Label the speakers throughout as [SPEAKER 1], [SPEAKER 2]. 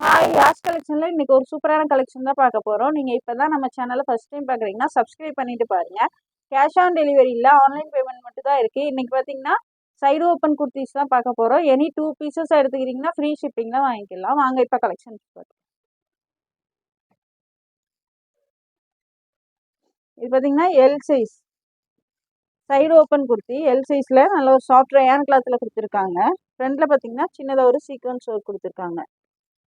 [SPEAKER 1] Hi யாஸ் கலெக்ஷனில் இன்றைக்கி ஒரு சூப்பரான கலெக்ஷன் தான் பார்க்க போகிறோம். நீங்கள் இப்போ தான் நம்ம சேனலை ஃபஸ்ட் டைம் பார்க்குறீங்கன்னா சப்ஸ்கிரைப் பண்ணிவிட்டு பாருங்கள். கேஷ் ஆன் டெலிவரி இல்லை, ஆன்லைன் பேமெண்ட் மட்டும் தான் இருக்குது. இன்றைக்கி பார்த்தீங்கன்னா சைடு ஓப்பன் குர்த்திஸ் தான் பார்க்க போகிறோம். எனி 2 பீசஸ் எடுத்துக்கிட்டிங்கன்னா ஃப்ரீ ஷிப்பிங்கில் வாங்கிக்கலாம். வாங்க இப்போ கலெக்ஷன் பார்க்கலாம். இது பார்த்தீங்கன்னா L size side open kurti, L சைஸில் நல்ல ஒரு சாஃப்ட் ரயான் கிளாத்தில் கொடுத்துருக்காங்க. ஃப்ரண்ட்டில் பார்த்தீங்கன்னா சின்னதாக ஒரு சீக்வன்ஸ் ஒர்க் கொடுத்துருக்காங்க.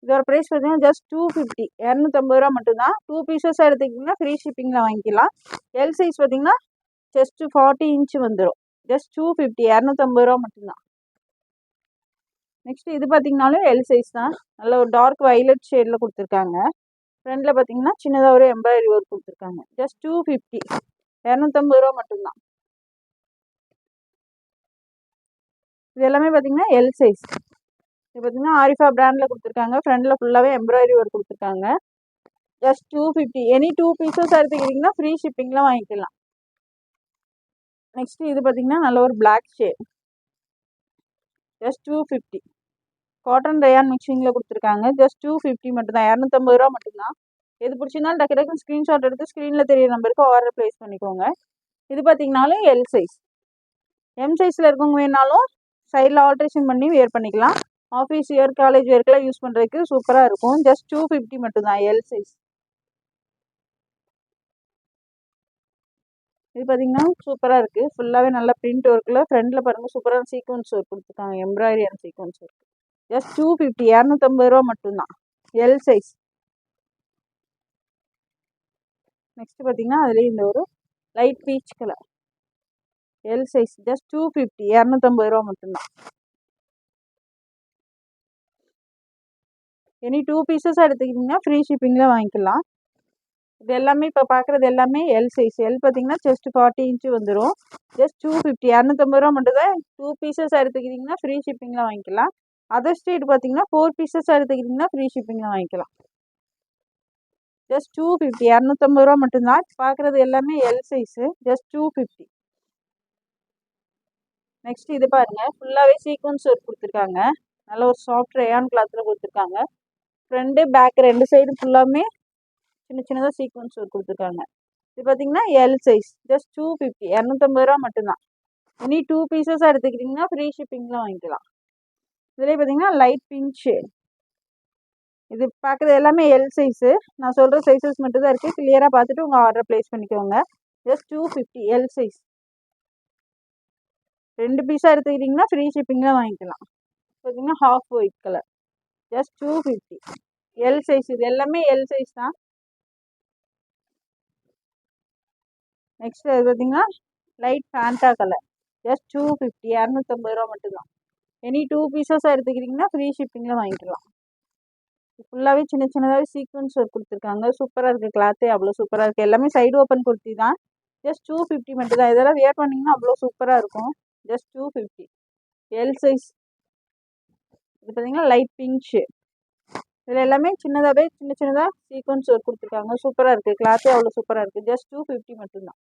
[SPEAKER 1] இதோட ப்ரைஸ் பார்த்தீங்கன்னா ஜஸ்ட் 250, 250 ரூபா மட்டும்தான். 2 பீசஸ் எடுத்துக்கிட்டிங்கன்னா ஃப்ரீ ஷிப்பிங்கில் வாங்கிக்கலாம். எல் சைஸ் பார்த்தீங்கன்னா ஜஸ்ட் 40 இன்ச் வந்துடும். ஜஸ்ட் 250, 250 ரூபா மட்டும்தான். நெக்ஸ்ட் இது பார்த்தீங்கன்னாலும் எல் சைஸ் தான். நல்ல ஒரு டார்க் வைலட் ஷேடில் கொடுத்துருக்காங்க. ஃப்ரண்டில் பார்த்தீங்கன்னா சின்னதாக ஒரு எம்ப்ராய்டரி ஒர்க் கொடுத்துருக்காங்க. ஜஸ்ட் 250, 250 ரூபா மட்டும்தான். இது எல்லாமே பார்த்தீங்கன்னா எல் சைஸ். இது பார்த்தீங்கன்னா ஆரிஃபா பிராண்டில் கொடுத்துருக்காங்க. ஃப்ரண்டில் ஃபுல்லாகவே எம்ப்ராய்டரி ஒர்க் கொடுத்துருக்காங்க. ஜஸ்ட் 250, எனி 2 பீசஸ் எடுத்துக்கிட்டிங்கன்னா ஃப்ரீ ஷிப்பிங்கில் வாங்கிக்கலாம். நெக்ஸ்ட்டு இது பார்த்தீங்கன்னா நல்ல ஒரு black shade. Just 250, cotton rayon மிக்சிங்கில் கொடுத்துருக்காங்க. ஜஸ்ட் 250 மட்டும்தான், 250 ரூபா மட்டும்தான். எது பிடிச்சிருந்தாலும் டக்கு டக்குன்னு ஸ்க்ரீன்ஷாட் எடுத்து ஸ்க்ரீனில் தெரிய நம்பருக்கு ஆர்டர் ப்ளேஸ் பண்ணிக்கோங்க. இது பார்த்தீங்கன்னாலும் எல் சைஸ். எம் சைஸில் இருக்கவங்க வேணாலும் சைடில் ஆல்ட்ரேஷன் பண்ணி வேர் பண்ணிக்கலாம். ஆஃபீஸ் இயர், காலேஜ் இயர்க்கெலாம் யூஸ் பண்ணுறதுக்கு சூப்பராக இருக்கும். ஜஸ்ட் 250 மட்டும்தான், எல் சைஸ். இது பார்த்தீங்கன்னா சூப்பராக இருக்குது. ஃபுல்லாகவே நல்லா பிரிண்ட் ஒர்க்கில் ஃப்ரண்டில் பாருங்கள் சூப்பரான சீக்வன்ஸ் ஒர்க் கொடுத்துருக்காங்க. Embroidery and sequence work. Just 250, 250 ரூபா மட்டும்தான், எல் சைஸ். நெக்ஸ்ட் பார்த்தீங்கன்னா அதுலேயே இந்த ஒரு light peach colour L size. Just 250, 250 ரூபா மட்டும்தான். எனி 2 பீசஸ் எடுத்துக்கிட்டிங்கன்னா ஃப்ரீ ஷிப்பிங்கில் வாங்கிக்கலாம். இது எல்லாமே இப்போ பார்க்குறது எல்லாமே எல் சைஸ். எல் பார்த்தீங்கன்னா ஜஸ்ட் 40 இன்ச்சு வந்துடும். ஜஸ்ட் 250, 250 ரூபா மட்டும்தான். 2 பீசஸ் எடுத்துக்கிட்டிங்கன்னா ஃப்ரீ ஷிப்பிங்கில் வாங்கிக்கலாம். அதர் ஸ்டேட் பார்த்தீங்கன்னா 4 பீசஸ் எடுத்துக்கிட்டிங்கன்னா ஃப்ரீ ஷிப்பிங்கில் வாங்கிக்கலாம். ஜஸ்ட் 250, 250 ரூபா மட்டும்தான். பார்க்குறது எல்லாமே எல் சைஸு. ஜஸ்ட் 250. நெக்ஸ்ட் இது பாருங்கள், ஃபுல்லாகவே சீக்வன்ஸ் ஒர்க் கொடுத்துருக்காங்க. நல்ல ஒரு சாஃப்ட் ரயான் கிளாத்தில் கொடுத்துருக்காங்க. ஃப்ரண்ட்டு பேக் 2 சைடு ஃபுல்லாமே சின்ன சின்னதாக சீக்வன்ஸ் ஒர்க் கொடுத்துருக்காங்க. இது பார்த்தீங்கன்னா எல் சைஸ். ஜஸ்ட் 250, 250 ரூபா மட்டும்தான். எனி 2 பீசஸாக எடுத்துக்கிட்டிங்கன்னா ஃப்ரீ ஷிப்பிங்கில் வாங்கிக்கலாம். இதுலேயே பார்த்தீங்கன்னா லைட் பிங்க் ஷேட். இது பார்க்குறது எல்லாமே எல் சைஸு. நான் சொல்கிற சைஸஸ் மட்டும் தான் இருக்குது. கிளியராக பார்த்துட்டு உங்கள் ஆர்டர் ப்ளேஸ் பண்ணிக்கோங்க. Just 250, L size. 2 பீஸாக எடுத்துக்கிட்டிங்கன்னா ஃப்ரீ ஷிப்பிங்கில் வாங்கிக்கலாம். பார்த்தீங்கன்னா half white colour. Just 250, L size. இது எல்லாமே எல் சைஸ் தான். நெக்ஸ்ட் அது பார்த்தீங்கன்னா லைட் ஃபேண்டா கலர். ஜஸ்ட் 250, 250 ரூபா மட்டும்தான். எனி 2 பீசஸாக எடுத்துக்கிட்டிங்கன்னா ஃப்ரீ ஷிப்பிங்கில் வாங்கிக்கலாம். ஃபுல்லாகவே சின்ன சின்னதாகவே சீக்வன்ஸ் ஒர்க் கொடுத்துருக்காங்க. சூப்பராக இருக்குது. கிளாத்தே அவ்வளோ சூப்பராக இருக்குது. எல்லாமே சைடு ஓப்பன் குர்த்தி தான். ஜஸ்ட் 250 மட்டும்தான். இதெல்லாம் வேர் பண்ணிங்கன்னா அவ்வளோ சூப்பராக இருக்கும். Just 250, L size. இது பார்த்தீங்கன்னா லைட் பிங்க் ஷேட். இதில் எல்லாமே சின்னதாகவே சின்ன சின்னதாக சீக்வன்ஸ் ஒர்க் கொடுத்துருக்காங்க. சூப்பராக இருக்குது. கிளாத்தே அவ்வளோ சூப்பராக இருக்குது. ஜஸ்ட் 250 மட்டும்தான்.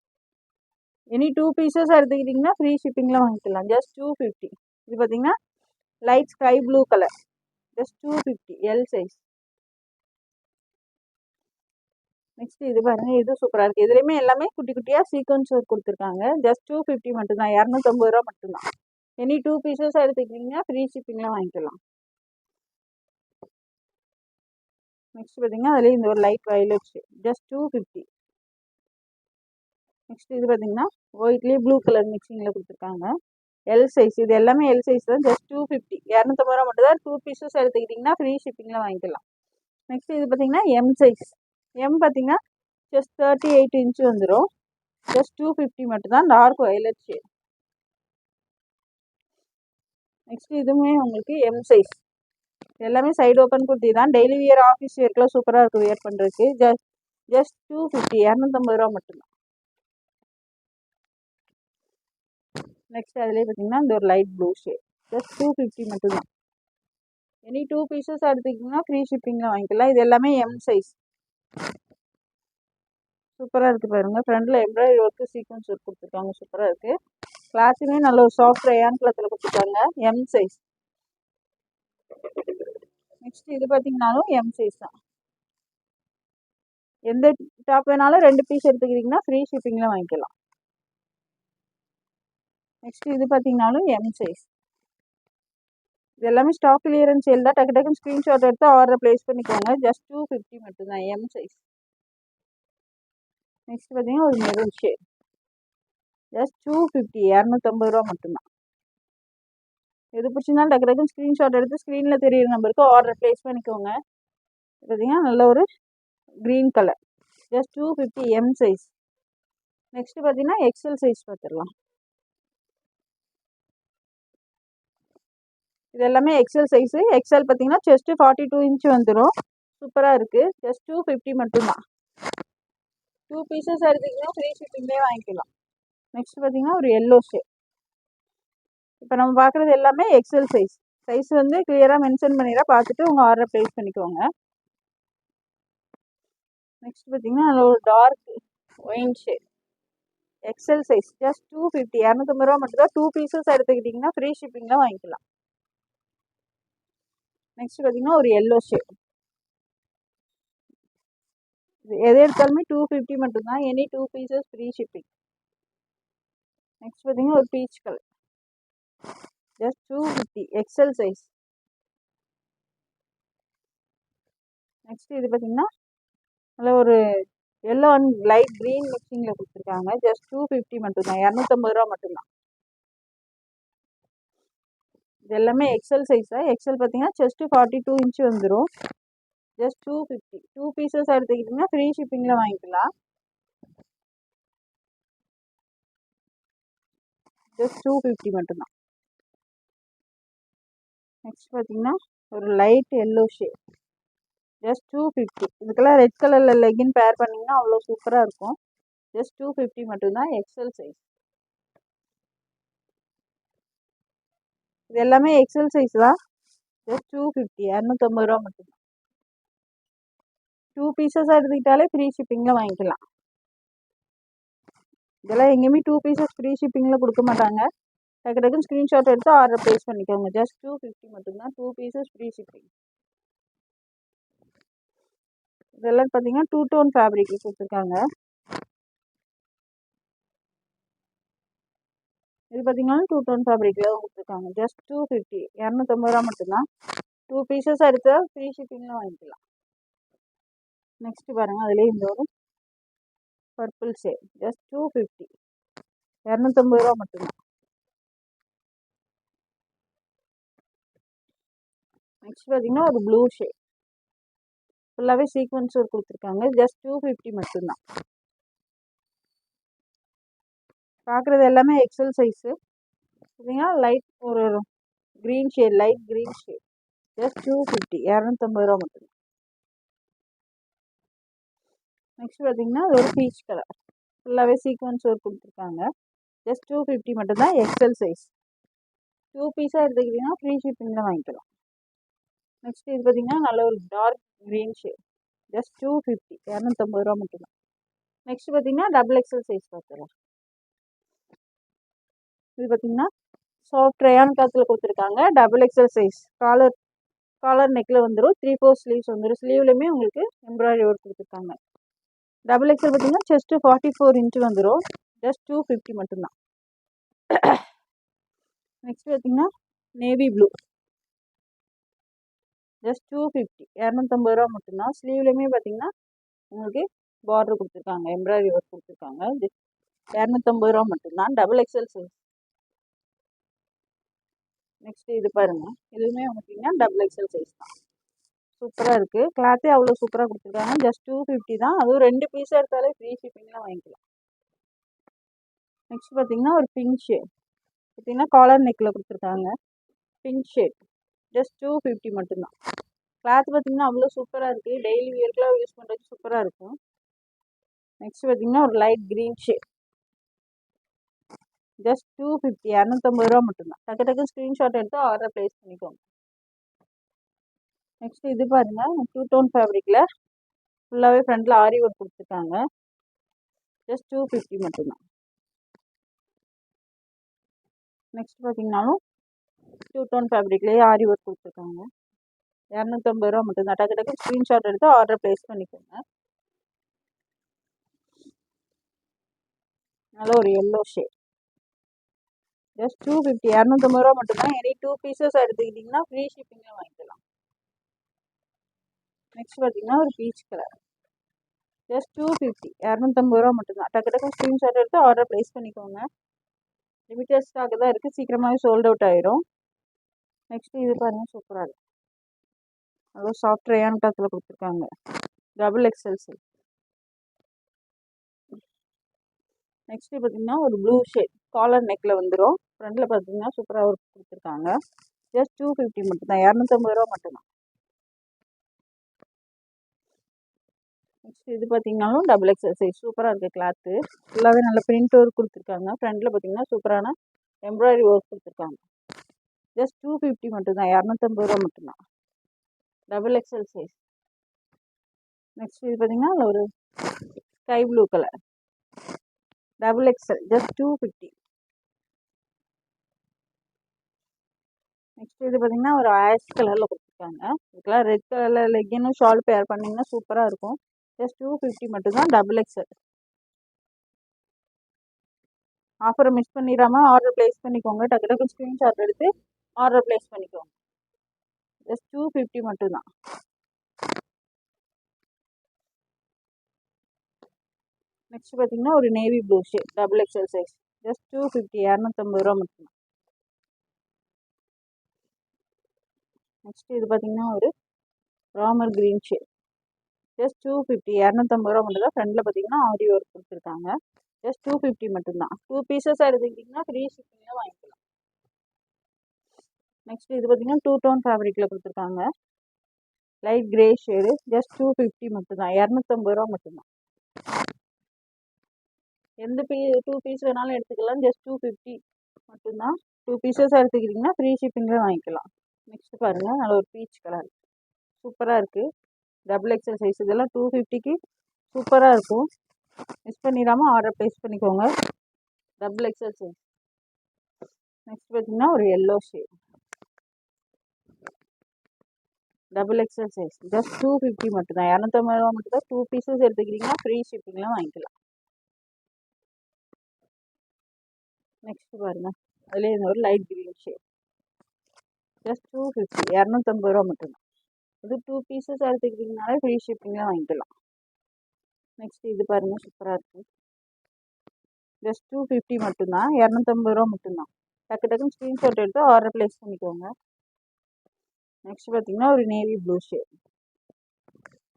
[SPEAKER 1] எனி 2 பீசஸாக எடுத்துக்கிட்டிங்கன்னா ஃப்ரீ ஷிப்பிங்கில் வாங்கிக்கலாம். ஜஸ்ட் 250. இது பார்த்தீங்கன்னா light sky blue colour. Just 250, L size. Next இது பாருங்கள், இது சூப்பராக இருக்குது. இதுலேயுமே எல்லாமே குட்டி குட்டியாக சீக்வன்ஸ் ஒர்க் கொடுத்துருக்காங்க. ஜஸ்ட் 250 மட்டும்தான், 250 ரூபா மட்டும்தான். எனி 2 பீசஸாக எடுத்துக்கிட்டிங்கன்னா ஃப்ரீ ஷிப்பிங்கில் வாங்கிக்கலாம். நெக்ஸ்ட் பார்த்தீங்கன்னா அதுலேயே இந்த ஒரு light violet shade. Just 250. Next இது பார்த்தீங்கன்னா ஒயிட்லேயே ப்ளூ கலர் மிக்சிங்கில் கொடுத்துருக்காங்க. L size. இது எல்லாமே எல் சைஸ் தான். ஜஸ்ட் 250, 250 ரூபா மட்டும் தான். 2 பீசஸ் எடுத்துக்கிட்டிங்கன்னா ஃப்ரீ ஷிப்பிங்கில் வாங்கிக்கலாம். நெக்ஸ்ட் இது பார்த்தீங்கன்னா எம் சைஸ். எம் பார்த்தீங்கன்னா ஜஸ்ட் 38 இன்ச்சு வந்துடும். ஜஸ்ட் 250 மட்டும்தான். Dark violet shade. நெக்ஸ்ட் இதுவுமே உங்களுக்கு எம் சைஸ். எல்லாமே சைடு ஓப்பன் குர்த்தி தான். டெய்லி வியர், ஆஃபீஸ் வியர்க்கெலாம் சூப்பராக இருக்குது வியர் பண்ணுறதுக்கு. ஜஸ்ட் 250, 250 ரூபா மட்டும்தான். நெக்ஸ்ட் அதுலேயே பார்த்தீங்கன்னா இந்த ஒரு லைட் ப்ளூ ஷேட். ஜஸ்ட் 250 மட்டும்தான். எனி 2 பீசஸ் எடுத்துக்கிட்டிங்கன்னா ஃப்ரீ ஷிப்பிங்கில் வாங்கிக்கலாம். இது எல்லாமே எம் சைஸ். சூப்பராக இருக்குது பாருங்கள். ஃப்ரண்டில் எம்ப்ராய்டரி ஒர்க்கு சீக்வன்ஸ் ஒர்க் கொடுத்துருக்காங்க. சூப்பராக இருக்குது. கிளாத்துமே நல்ல ஒரு சாஃப்ட் ரயான் கிளாத்தில் கொடுத்துருக்காங்க. M size. நெக்ஸ்ட் இது பார்த்தீங்கன்னாலும் எம் சைஸ் தான். எந்த டாப் வேணாலும் 2 பீஸ் எடுத்துக்கிட்டிங்கன்னா ஃப்ரீ ஷிப்பிங்கில் வாங்கிக்கலாம். நெக்ஸ்ட் இது பார்த்தீங்கன்னாலும் எம் சைஸ். இது எல்லாமே ஸ்டாக் கிளியரன்ஸ் சேல் தான். டக்கு டக்குன்னு ஸ்க்ரீன்ஷாட் எடுத்து ஆர்டர் ப்ளேஸ் பண்ணிக்கோங்க. ஜஸ்ட் 250 மட்டும்தான் எம் சைஸ். நெக்ஸ்ட் பார்த்தீங்கன்னா ஒரு மெரூன் ஷேட். ஜஸ்ட் 250 250 ரூபா மட்டும்தான். எது பிடிச்சிருந்தாலும் டக்கு டக்குன்னு ஸ்க்ரீன்ஷாட் எடுத்து ஸ்க்ரீனில் தெரியுற நம்பருக்கு ஆர்டர் ப்ளேஸ் பண்ணிக்கோங்க. பார்த்தீங்கன்னா நல்ல ஒரு green colour. Just 250 M size. Next பார்த்தீங்கன்னா எக்ஸல் சைஸ் பார்த்துடலாம். இது எல்லாமே எக்ஸல் சைஸு. எக்ஸல் பார்த்தீங்கன்னா செஸ்ட் 42 இன்ச் வந்துடும். சூப்பராக இருக்குது. ஜஸ்ட் 250 மட்டும்தான். 2 பீசஸ் எடுத்திங்கன்னா ஃப்ரீ ஷிப்பிங்லேயே வாங்கிக்கலாம். நெக்ஸ்ட் பார்த்தீங்கன்னா ஒரு எல்லோ ஷேட். இப்போ நம்ம பார்க்குறது எல்லாமே எக்ஸல் சைஸ். சைஸ் வந்து கிளியராக மென்ஷன் பண்ணிடுறா, பார்த்துட்டு உங்கள் ஆர்டர் ப்ளேஸ் பண்ணிக்கோங்க. நெக்ஸ்ட் பார்த்தீங்கன்னா அதில் ஒரு dark wine shade. XL size. Just 250 250 ரூபா மட்டும்தான். 2 பீசஸ் எடுத்துக்கிட்டிங்கன்னா ஃப்ரீ ஷிப்பிங்கில் வாங்கிக்கலாம். நெக்ஸ்ட் பார்த்தீங்கன்னா ஒரு எல்லோ ஷேட். எது எடுத்தாலுமே 250 மட்டும்தான். Any 2 pieces free shipping. Next பார்த்தீங்கன்னா ஒரு peach colour. Just 250 XL size. Next இது பார்த்தீங்கன்னா அதில் ஒரு எல்லோ அண்ட் லைட் க்ரீன் மிக்சிங்கில் கொடுத்துருக்காங்க. ஜஸ்ட் 250 மட்டும்தான். 250 ரூபா மட்டும்தான். இது எல்லாமே எக்ஸல் சைஸா. எக்ஸல் பார்த்தீங்கன்னா செஸ்ட் 42 இன்ச் வந்துடும். ஜஸ்ட் 250. 2 பீசஸ் எடுத்துக்கிட்டிங்கன்னா ஃப்ரீ ஷிப்பிங்கில் வாங்கிக்கலாம். ஜஸ்ட் 250 மட்டும்தான். நெக்ஸ்ட் பார்த்தீங்கன்னா ஒரு லைட் எல்லோ ஷேட். ஜஸ்ட் 250. இதுக்கெல்லாம் ரெட் கலரில் லெகின் பேர் பண்ணிங்கன்னா அவ்வளோ சூப்பராக இருக்கும். ஜஸ்ட் 250 மட்டும்தான். XL size. இது எல்லாமே எக்ஸல் சைஸ் தான். ஜஸ்ட் 250 250 ரூபா மட்டும்தான். 2 பீசஸாக எடுத்துக்கிட்டாலே ஃப்ரீ ஷிப்பிங்கில் வாங்கிக்கலாம். இதெல்லாம் எங்கேயுமே 2 பீசஸ் ஃப்ரீ ஷிப்பிங்கில் கொடுக்க மாட்டாங்க. டக்கு டக்குன்னு ஸ்க்ரீன்ஷாட் எடுத்து ஆர்டர் ப்ளேஸ் பண்ணிக்கோங்க. ஜஸ்ட் 250 மட்டும்தான். 2 பீசஸ் ஃப்ரீ ஷிப்பிங். இதெல்லாம் பார்த்தீங்கன்னா 2 டோன் ஃபேப்ரிக் கொடுத்துருக்காங்க. இது பார்த்தீங்கன்னா 2 டோன் ஃபேப்ரிக்கில் கொடுத்துருக்காங்க. ஜஸ்ட் 250 250 ரூபா மட்டும்தான். 2 பீசஸாக எடுத்தால் ஃப்ரீ ஷிப்பிங்கில் வாங்கிக்கலாம். நெக்ஸ்ட் பாருங்கள், அதுலேயே இந்த ஒரு பர்பிள் ஷேட். ஜஸ்ட் 250 250 ரூபா மட்டும்தான். நெக்ஸ்ட் பார்த்தீங்கன்னா ஒரு ப்ளூ ஷேட். ஃபுல்லாகவே சீக்வன்ஸ் ஒர்க் கொடுத்துருக்காங்க. ஜஸ்ட் 250 மட்டும்தான். பார்க்குறது எல்லாமே எக்ஸல் சைஸு. பார்த்தீங்கன்னா லைட் ஒரு green shade, light green shade. Just 250 250 ரூபா மட்டும்தான். நெக்ஸ்ட் பார்த்தீங்கன்னா அது ஒரு பீச் கலர். ஃபுல்லாகவே சீக்வன்ஸ் ஒர்க் கொடுத்துருக்காங்க. ஜஸ்ட் 250 மட்டும்தான். XL size. 2 பீஸாக எடுத்துக்கிட்டிங்கன்னா ஃப்ரீ ஷிப்பிங்கில் வாங்கிக்கலாம். நெக்ஸ்ட் இது பார்த்தீங்கன்னா நல்ல ஒரு டார்க் க்ரீன் ஷேட். ஜஸ்ட் 250 250 ரூபா மட்டும்தான். நெக்ஸ்ட் பார்த்தீங்கன்னா டபுள் எக்ஸல் சைஸ் பார்த்துக்கலாம். இது பார்த்தீங்கன்னா சாஃப்ட் ரயான் கிளாத்தில் கொடுத்துருக்காங்க. Double XL size. காலர் நெக்கில் வந்துடும். 3/4 ஸ்லீவ்ஸ் வந்துடும். ஸ்லீவ்லையுமே உங்களுக்கு எம்ப்ராய்டரி ஒர்க் கொடுத்துருக்காங்க. டபுள் எக்ஸல் பார்த்தீங்கன்னா செஸ்ட்டு 44 இன்ச் வந்துடும். ஜஸ்ட் 250 மட்டும்தான். நெக்ஸ்ட் பார்த்தீங்கன்னா நேவி ப்ளூ. ஜஸ்ட் 250 250 ரூபா மட்டும்தான். ஸ்லீவ்லையுமே பார்த்தீங்கன்னா உங்களுக்கு பார்டர் கொடுத்துருக்காங்க, எம்ப்ராய்டரி ஒர்க் கொடுத்துருக்காங்க. 250 ரூபா மட்டும்தான். Double XL size. நெக்ஸ்ட் இது பாருங்கள், இதுவுமே பார்த்தீங்கன்னா டபுள் எக்ஸல் சைஸ் தான். சூப்பராக இருக்குது. கிளாத்தே அவ்வளோ சூப்பராக கொடுத்துருக்காங்க. ஜஸ்ட் 250 தான். அதுவும் 2 பீஸாக எடுத்தாலே ஃப்ரீ ஷிப்பிங்லாம் வாங்கிக்கலாம். நெக்ஸ்ட் பார்த்தீங்கன்னா ஒரு பிங்க் ஷேட். பார்த்தீங்கன்னா காலர் நெக்கில் கொடுத்துருக்காங்க. Pink shade. ஜஸ்ட் 250 மட்டும்தான். கிளாத் பார்த்தீங்கன்னா அவ்வளோ சூப்பராக இருக்குது. டெய்லி வியர்க்கெலாம் யூஸ் பண்ணுறதுக்கு சூப்பராக இருக்கும். நெக்ஸ்ட் பார்த்தீங்கன்னா ஒரு லைட் க்ரீன் ஷேட். ஜஸ்ட் 250 250 ரூபா மட்டும்தான். டக்கு டக்கு ஸ்க்ரீன்ஷாட் எடுத்து ஆர்டர் ப்ளேஸ் பண்ணிக்கோங்க. நெக்ஸ்ட் இது பாருங்கள், 2 டோன் ஃபேப்ரிக்கில் ஃபுல்லாகவே ஃப்ரண்ட்டில் ஆரி ஒர்க் கொடுத்துருக்காங்க. ஜஸ்ட் 250 மட்டும்தான். நெக்ஸ்ட் பார்த்தீங்கன்னாலும் 2 டோன் ஃபேப்ரிக்லேயே ஆரி ஒர்க் கொடுத்துருக்காங்க. இரநூத்தம்பது ரூபா மட்டும்தான். டக்கு டக்கு ஸ்க்ரீன்ஷாட் எடுத்து ஆர்டர் ப்ளேஸ் பண்ணிக்கோங்க. நல்ல ஒரு எல்லோ ஷேட். ஜஸ்ட் 250, 250 ரூபா மட்டும்தான். எனி 2 பீசஸ் எடுத்துக்கிட்டிங்கன்னா ஃப்ரீ ஷிப்பிங்கில் வாங்கிக்கலாம். நெக்ஸ்ட் பார்த்தீங்கன்னா ஒரு பீச் கலர். ஜஸ்ட் 250, 250 ரூபா மட்டும்தான். டக்கு டக்கு ஸ்க்ரீன்ஷாட் எடுத்து ஆர்டர் ப்ளேஸ் பண்ணிக்கோங்க. லிமிட்டட் ஸ்டாக் தான் இருக்குது, சீக்கிரமாகவே சோல்ட் அவுட் ஆயிரும். நெக்ஸ்ட் இது பாருங்கள், சூப்பராக இருக்குது. அவ்வளோ சாஃப்ட் ரேயான் டாத்தில் கொடுத்துருக்காங்க. Double XL size. நெக்ஸ்ட் பார்த்தீங்கன்னா ஒரு ப்ளூ ஷேட் காலர் நெக்கில் வந்துடும். ஃப்ரண்டில் பார்த்தீங்கன்னா சூப்பராக ஒர்க் கொடுத்துருக்காங்க. ஜஸ்ட் 250 மட்டும்தான், 250 ரூபா மட்டும்தான். நெக்ஸ்ட் இது பார்த்தீங்கன்னாலும் டபுள் எக்ஸல் சைஸ். சூப்பராக இருக்குது கிளாத்து. ஃபுல்லாகவே நல்ல பிரிண்ட் ஒர்க் கொடுத்துருக்காங்க. ஃப்ரண்டில் பார்த்தீங்கன்னா சூப்பரான எம்ப்ராய்டரி ஒர்க் கொடுத்துருக்காங்க. ஜஸ்ட் 250 மட்டும்தான், 250 ரூபா மட்டும்தான். Double XL size. நெக்ஸ்ட் இது பார்த்தீங்கன்னா ஒரு sky blue colour. Double XL. Just 250. Next இது பார்த்தீங்கன்னா ஒரு ஆஷ் கலரில் கொடுத்துருக்காங்க. இதுக்கெல்லாம் ரெட் கலரில் லெக்கினும் ஷால் பேர் பண்ணிங்கன்னா சூப்பராக இருக்கும். ஜஸ்ட் 250 மட்டும்தான். Double XL. ஆஃபரை மிஸ் பண்ணிடாமல் ஆர்டர் ப்ளேஸ் பண்ணிக்கோங்க. டக்கு டக்கு ஸ்க்ரீன்ஷாட் எடுத்து ஆர்டர் ப்ளேஸ் பண்ணிக்கோங்க. ஜஸ்ட் 250 மட்டும்தான். நெக்ஸ்ட் பார்த்தீங்கன்னா ஒரு navy blue shade double XL size. Just 250, 250 ரூபா மட்டும்தான். நெக்ஸ்ட் இது பார்த்தீங்கன்னா ஒரு ராமர் கிரீன் ஷேட். ஜஸ்ட் 250, 250 ரூபா மட்டும்தான். ஃப்ரண்டில் பார்த்தீங்கன்னா ஆரி ஒர்க் கொடுத்துருக்காங்க. ஜஸ்ட் 250 மட்டும்தான். 2 பீசஸ் எடுத்துக்கிட்டிங்கன்னா ஃப்ரீ ஷிப்பிங்கில் வாங்கிக்கலாம். நெக்ஸ்ட் இது பார்த்தீங்கன்னா 2 டோன் ஃபேப்ரிக்கில் கொடுத்துருக்காங்க. Light grey shade. ஜஸ்ட் 250 மட்டும்தான், 250 ரூபா மட்டும்தான். எந்த 2 பீஸ் வேணாலும் எடுத்துக்கலாம். ஜஸ்ட் 250 மட்டும்தான். 2 பீசஸ் எடுத்துக்கிட்டிங்கன்னா ஃப்ரீ ஷிப்பிங்கில் வாங்கிக்கலாம். நெக்ஸ்ட் பாருங்கள், நல்ல ஒரு பீச் கலர். சூப்பராக இருக்குது. Double XL size. இதெல்லாம் 250க்கு சூப்பராக இருக்கும். மிஸ் பண்ணிடாமல் ஆர்டர் ப்ளேஸ் பண்ணிக்கோங்க. Double XL size. நெக்ஸ்ட் பார்த்தீங்கன்னா ஒரு yellow shade. Double XL size. Just 250 மட்டும்தான், 250 ரூபா மட்டும்தான். 2 பீசஸ் எடுத்துக்கிட்டிங்கன்னா ஃப்ரீ ஷிப்பிங்லாம் வாங்கிக்கலாம். நெக்ஸ்ட் பாருங்கள், அதுலேயே இந்த ஒரு லைட் கிரீன் ஷேட். ஜஸ்ட் 250, 250 ரூபா மட்டும்தான். இது 2 பீசஸ் எடுத்துக்கிட்டிங்கனாலே ஃப்ரீ ஷிப்பிங்லாம் வாங்கிக்கலாம். நெக்ஸ்ட் இது பாருங்கள், சூப்பராக இருக்குது. ஜஸ்ட் 250 மட்டும்தான், 250 ரூபா மட்டும்தான். டக்கு டக்குன்னு ஸ்க்ரீன்ஷாட் எடுத்து ஆர்டர் ப்ளேஸ் பண்ணிக்கோங்க. நெக்ஸ்ட் பார்த்தீங்கன்னா ஒரு navy blue shade.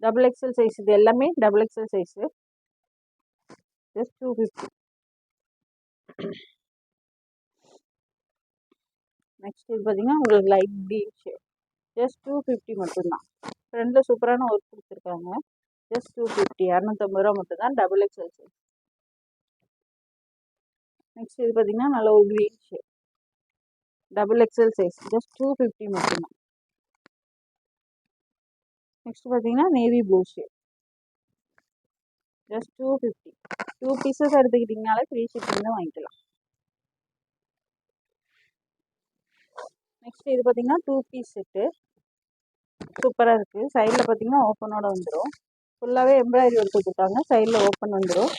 [SPEAKER 1] Double XL size. இது எல்லாமே double XL size. Just 250. Next இது பார்த்தீங்கன்னா ஒரு லைட் க்ரீன் ஷேட். ஜஸ்ட் 250 மட்டும்தான். ஃப்ரண்டில் சூப்பரான ஒர்க் கொடுத்துருக்காங்க. ஜஸ்ட் 250, 250 ரூபா மட்டும்தான். Double XL size. நெக்ஸ்ட் இது பார்த்தீங்கன்னா நல்ல ஒரு green shade. Double XL size. Just 250 மட்டும்தான். நெக்ஸ்ட் பார்த்தீங்கன்னா navy blue shade. Just 250. 2 pieces எடுத்துக்கிட்டிங்கனாலே ஃப்ரீ ஷிப்பிங் தான் வாங்கிக்கலாம். நெக்ஸ்ட் இது பார்த்தீங்கன்னா 2 பீஸ் செட்டு. சூப்பராக இருக்குது. சைடில் பார்த்தீங்கன்னா ஓப்பனோட வந்துடும். ஃபுல்லாகவே எம்ப்ராய்டரி ஒர்க் கொடுத்துருக்காங்க. சைடில் ஓப்பன் வந்துடும்.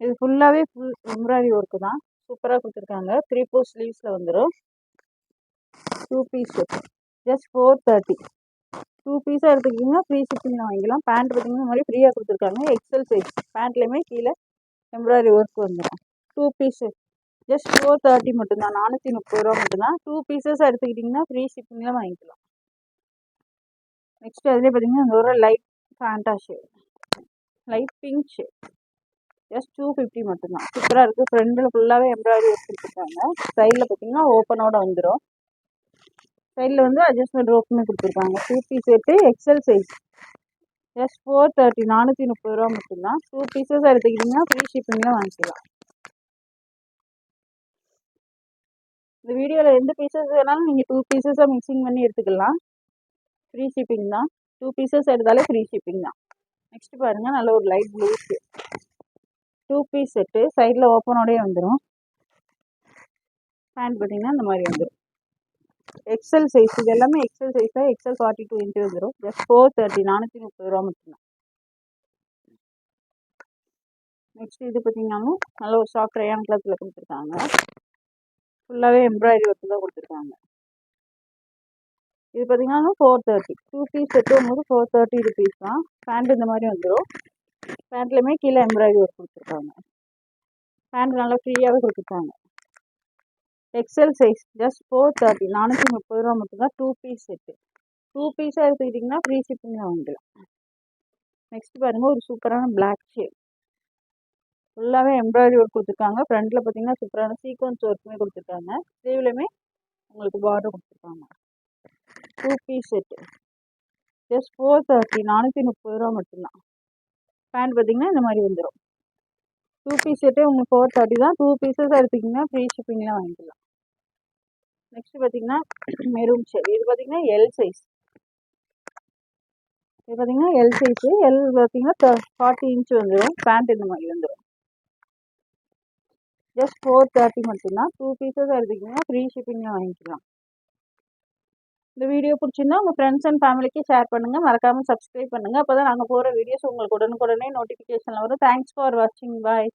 [SPEAKER 1] இது ஃபுல்லாகவே ஃபுல் எம்ப்ராய்டரி ஒர்க்கு தான். சூப்பராக கொடுத்துருக்காங்க. 3/4 ஸ்லீவ்ஸில் வந்துடும். 2 பீஸ் செட். ஜஸ்ட் 430. 2 பீஸாக எடுத்துக்கிட்டிங்கன்னா ஃப்ரீ ஷிப்பிங்கில் வாங்கிக்கலாம். பேண்ட் பார்த்தீங்கன்னா இந்த மாதிரி ஃப்ரீயாக கொடுத்துருக்காங்க. XL size. பேண்ட்லேயுமே கீழே எம்ப்ராய்டரி ஒர்க் வந்துடும். 2 பீஸு. ஜஸ்ட் 430 மட்டும்தான், 430 ரூபா மட்டும்தான். 2 பீசஸ் எடுத்துக்கிட்டிங்கன்னா ஃப்ரீ ஷிப்பிங்கில் வாங்கிக்கலாம். நெக்ஸ்ட் அதுலேயே பார்த்தீங்கன்னா இந்த ஒரு light Fanta shade. Light pink shade. Just 250 மட்டும்தான். சூப்பராக இருக்குது. ஃப்ரண்டில் ஃபுல்லாகவே எம்ப்ராய்டரி ஒர்க் கொடுத்துருக்காங்க. சைடில் பார்த்தீங்கன்னா ஓப்பனோட வந்துடும். சைடில் வந்து அட்ஜஸ்ட்மெண்ட் ரோப்புமே கொடுத்துருக்காங்க. 2 piece set XL size. Just 430, 430 ரூபா மட்டும்தான். 2 பீசஸ் எடுத்துக்கிட்டிங்கன்னா ஃப்ரீ ஷிப்பிங்கில் வாங்கிக்கலாம். இந்த வீடியோவில் எந்த பீசஸ் வேணாலும் நீங்கள் 2 பீசஸாக மிக்சிங் பண்ணி எடுத்துக்கலாம். ஃப்ரீ ஷிப்பிங் தான். 2 பீசஸ் எடுத்தாலே ஃப்ரீ ஷிப்பிங் தான். நெக்ஸ்ட் பாருங்கள், நல்ல ஒரு லைட் ப்ளூ 2 பீஸ் செட்டு. சைடில் ஓப்பனோடே வந்துடும். பேண்ட் பார்த்தீங்கன்னா இந்த மாதிரி வந்துடும். எக்ஸல் சைஸ் இது எல்லாமே எக்ஸல் சைஸ் தான். எக்ஸல் 42 இன்ச்சு வந்துடும். ஜஸ்ட் 430 430 ரூபா மட்டும்தான். நெக்ஸ்ட் இது பார்த்தீங்கன்னாலும் நல்ல ஒரு சாஃப்ட் ரயான் கிளாத்தில் கொடுத்துருக்காங்க. ஃபுல்லாகவே எம்ப்ராய்டரி ஒர்க்கு தான் கொடுத்துருக்காங்க. இது பார்த்தீங்கன்னா 430 2 பீஸ் செட்டு வரும்போது 430 ருபீஸ் தான். பேண்ட் இந்த மாதிரி வந்துடும். பேண்ட்லையுமே கீழே எம்ப்ராய்டரி ஒர்க் கொடுத்துருக்காங்க. பேண்ட் நல்லா ஃப்ரீயாகவே கொடுத்துருக்காங்க. எக்ஸல் சைஸ் ஜஸ்ட் 430 430 ரூபா மட்டும்தான். 2 பீஸ் செட்டு 2 பீஸாக எடுத்துக்கிட்டிங்கன்னா ஃப்ரீ ஷிப்பிங்கில் வாங்கிக்கலாம். நெக்ஸ்ட் பாருங்கள் ஒரு சூப்பரான பிளாக் ஷேட். ஃபுல்லாகவே எம்ப்ராய்டரி ஒர்க் கொடுத்துருக்காங்க. ஃப்ரண்ட்டில் பார்த்தீங்கன்னா சூப்பரான சீக்வன்ஸ் ஒர்க்குமே கொடுத்துருக்காங்க. ஸ்லீவ்லையுமே உங்களுக்கு பார்டர் கொடுத்துருக்காங்க. 2 பீஸ் செட்டு ஜஸ்ட் 430 430 ரூபா மட்டும்தான். பேண்ட் பார்த்தீங்கன்னா இந்த மாதிரி வந்துடும். 2 பீஸ் செட்டே உங்களுக்கு 430 தான். 2 பீஸஸாக எடுத்துக்கிட்டிங்கன்னா ஃப்ரீ ஷிப்பிங்கில் வாங்கிக்கலாம். நெக்ஸ்ட் பார்த்தீங்கன்னா மெரூன் ஷேட். இது பார்த்தீங்கன்னா எல் சைஸ். இது பார்த்தீங்கன்னா எல் சைஸு. எல் பார்த்தீங்கன்னா 40 இன்ச்சு வந்துடும். பேண்ட் இந்த மாதிரி வந்துடும். ஜஸ்ட் 430 மட்டும்தான். 2 பீஸஸாக எடுத்துக்கிட்டிங்கன்னா ஃப்ரீ ஷிப்பிங்கில் வாங்கிக்கலாம். இந்த வீடியோ பிடிச்சிருந்தா உங்கள் ஃப்ரெண்ட்ஸ் அண்ட் ஃபேமிலிக்கு ஷேர் பண்ணுங்கள். மறக்காமல் சப்ஸ்கிரைப் பண்ணுங்கள். அப்போ தான் நாங்கள் போகிற வீடியோஸ் உங்களுக்கு உடனுக்குடனே நோட்டிஃபிகேஷனில் வரும். தேங்க்ஸ் ஃபார் வாட்சிங். பாய்.